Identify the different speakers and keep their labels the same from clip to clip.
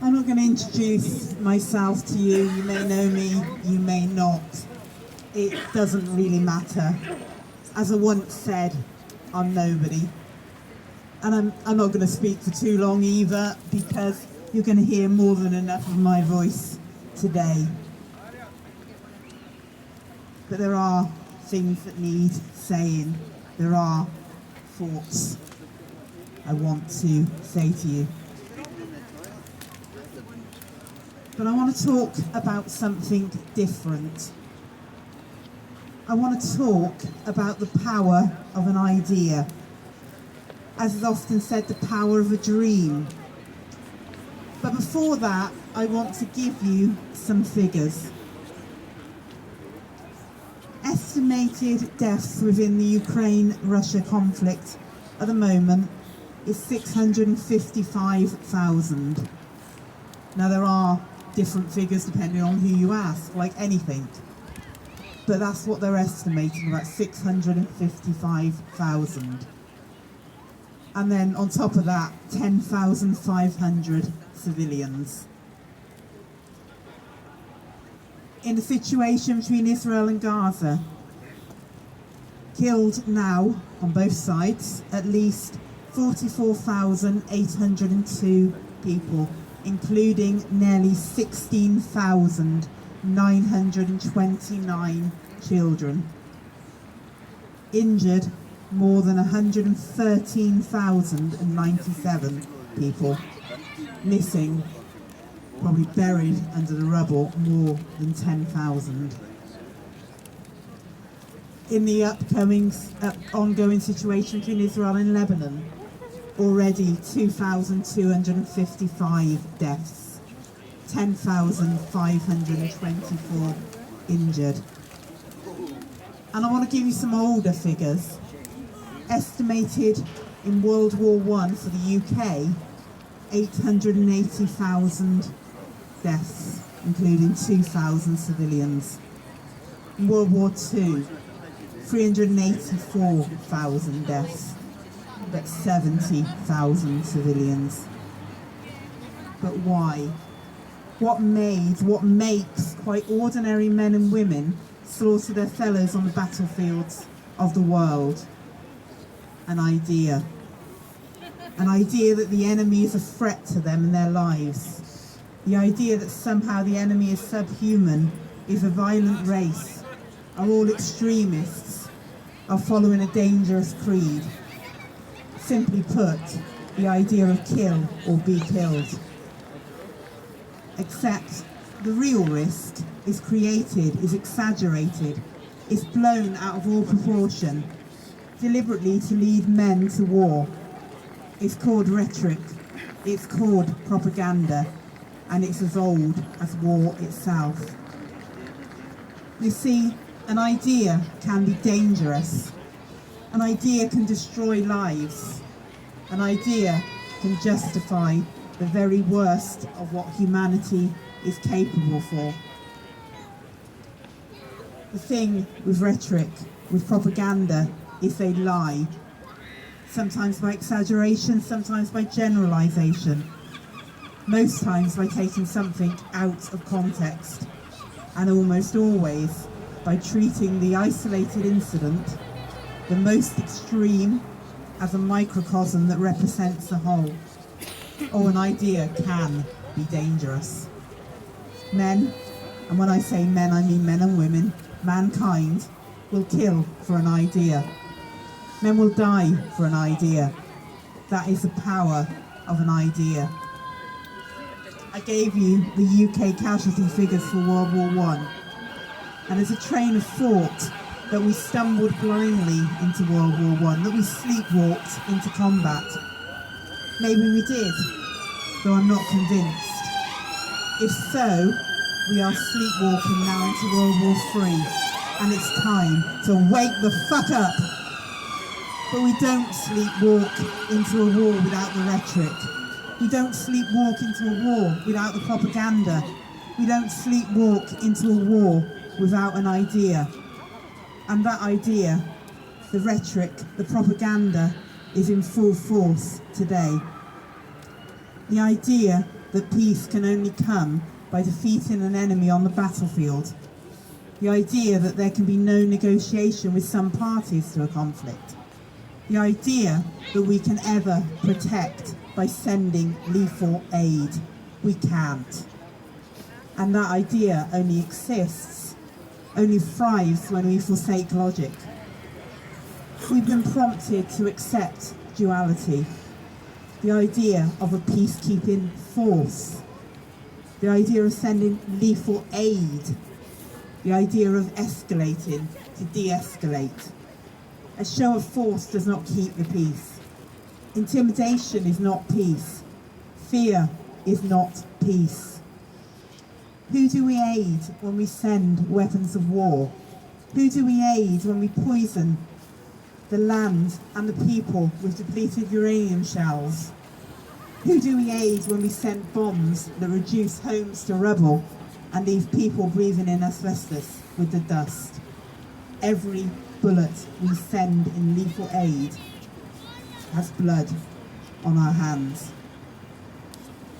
Speaker 1: I'm not going to introduce myself to you. You may know me, you may not. It doesn't really matter. As I once said, I'm nobody. And I'm not going to speak for too long either, because you're going to hear more than enough of my voice today. But there are things that need saying. There are thoughts I want to say to you. But I want to talk about something different. I want to talk about the power of an idea. As is often said, the power of a dream. But before that, I want to give you some figures. Estimated deaths within the Ukraine-Russia conflict at the moment is 655,000. Now there are different figures depending on who you ask, like anything. But that's what they're estimating, about 655,000. And then on top of that, 10,500 civilians. In the situation between Israel and Gaza, killed now on both sides, at least 44,802 people, including nearly 16,929 children. Injured more than 113,097 people. Missing, probably buried under the rubble, more than 10,000. In the ongoing situation between Israel and Lebanon, already 2,255 deaths, 10,524 injured. And I want to give you some older figures. Estimated in World War I for the UK, 880,000 deaths, including 2,000 civilians. In World War II, 384,000 deaths, but 70,000 civilians. But why? What makes quite ordinary men and women slaughter their fellows on the battlefields of the world? An idea. An idea that the enemy is a threat to them and their lives. The idea that somehow the enemy is subhuman, is a violent race, are all extremists, are following a dangerous creed. Simply put, the idea of kill or be killed. Except the real risk is created, is exaggerated, is blown out of all proportion, deliberately to lead men to war. It's called rhetoric, it's called propaganda, and it's as old as war itself. You see, an idea can be dangerous. An idea can destroy lives. An idea can justify the very worst of what humanity is capable for. The thing with rhetoric, with propaganda, is they lie. Sometimes by exaggeration, sometimes by generalisation. Most times by taking something out of context. And almost always by treating the isolated incident, the most extreme, as a microcosm that represents the whole. Or an idea can be dangerous. Men, and when I say men, I mean men and women, mankind will kill for an idea. Men will die for an idea. That is the power of an idea. I gave you the UK casualty figures for World War I. And as a train of thought that we stumbled blindly into World War I, that we sleepwalked into combat. Maybe we did, though I'm not convinced. If so, we are sleepwalking now into World War III, and it's time to wake the fuck up. But we don't sleepwalk into a war without the rhetoric. We don't sleepwalk into a war without the propaganda. We don't sleepwalk into a war without an idea. And that idea, the rhetoric, the propaganda, is in full force today. The idea that peace can only come by defeating an enemy on the battlefield. The idea that there can be no negotiation with some parties to a conflict. The idea that we can ever protect by sending lethal aid. We can't. And that idea only exists, only thrives when we forsake logic. We've been prompted to accept duality. The idea of a peacekeeping force. The idea of sending lethal aid. The idea of escalating to de-escalate. A show of force does not keep the peace. Intimidation is not peace. Fear is not peace. Who do we aid when we send weapons of war? Who do we aid when we poison the land and the people with depleted uranium shells? Who do we aid when we send bombs that reduce homes to rubble and leave people breathing in asbestos with the dust? Every bullet we send in lethal aid has blood on our hands.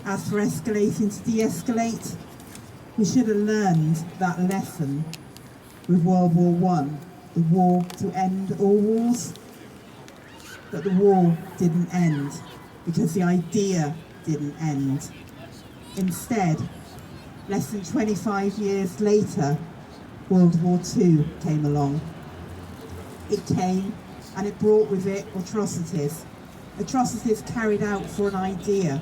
Speaker 1: As for escalating to de-escalate, we should have learned that lesson with World War I, the war to end all wars. But the war didn't end because the idea didn't end. Instead, less than 25 years later, World War II came along. It came and it brought with it atrocities. Atrocities carried out for an idea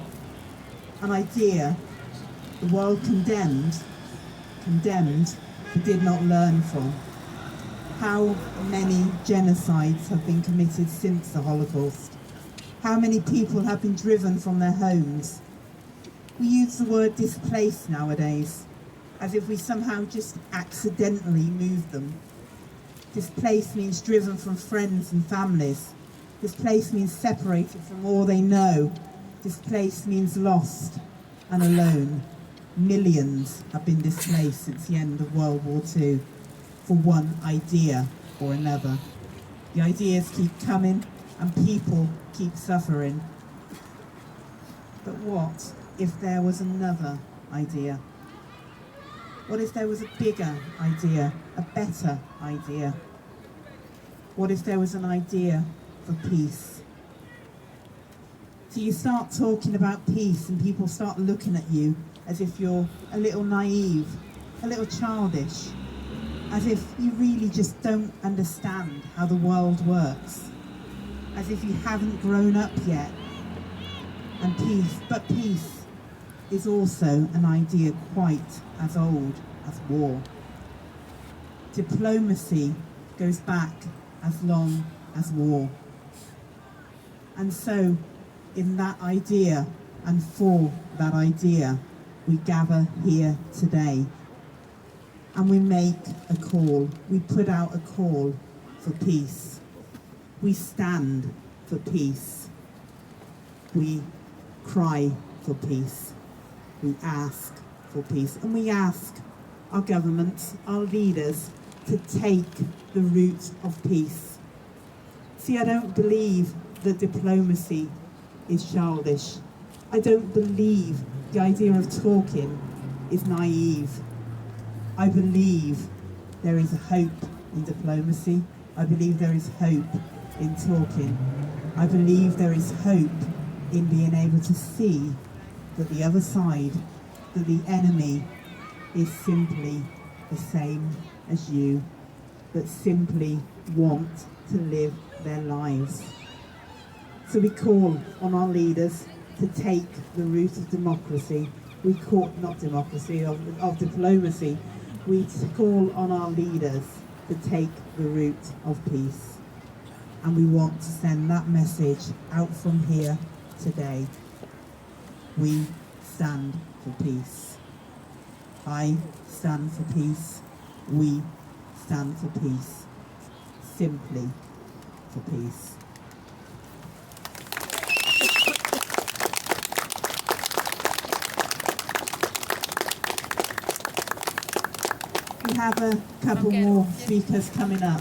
Speaker 1: the world condemned, but did not learn from. How many genocides have been committed since the Holocaust? How many people have been driven from their homes? We use the word displaced nowadays, as if we somehow just accidentally moved them. Displaced means driven from friends and families. Displaced means separated from all they know. Displaced means lost and alone. Millions have been displaced since the end of World War II for one idea or another. The ideas keep coming and people keep suffering. But what if there was another idea? What if there was a bigger idea, a better idea? What if there was an idea for peace? So you start talking about peace and people start looking at you as if you're a little naive, a little childish, as if you really just don't understand how the world works, as if you haven't grown up yet. And peace is also an idea quite as old as war. Diplomacy goes back as long as war. And so, in that idea and for that idea, we gather here today. And we make a call, we put out a call for peace. We stand for peace. We cry for peace. We ask for peace. And we ask our governments, our leaders, to take the route of peace. See, I don't believe that diplomacy is childish. I don't believe the idea of talking is naive. I believe there is a hope in diplomacy. I believe there is hope in talking. I believe there is hope in being able to see that the other side, that the enemy is simply the same as you, that simply want to live their lives. So we call on our leaders to take the route of democracy. We call, not democracy, of diplomacy. We call on our leaders to take the route of peace. And we want to send that message out from here today. We stand for peace. I stand for peace. We stand for peace. Simply for peace. We have a couple more speakers coming up.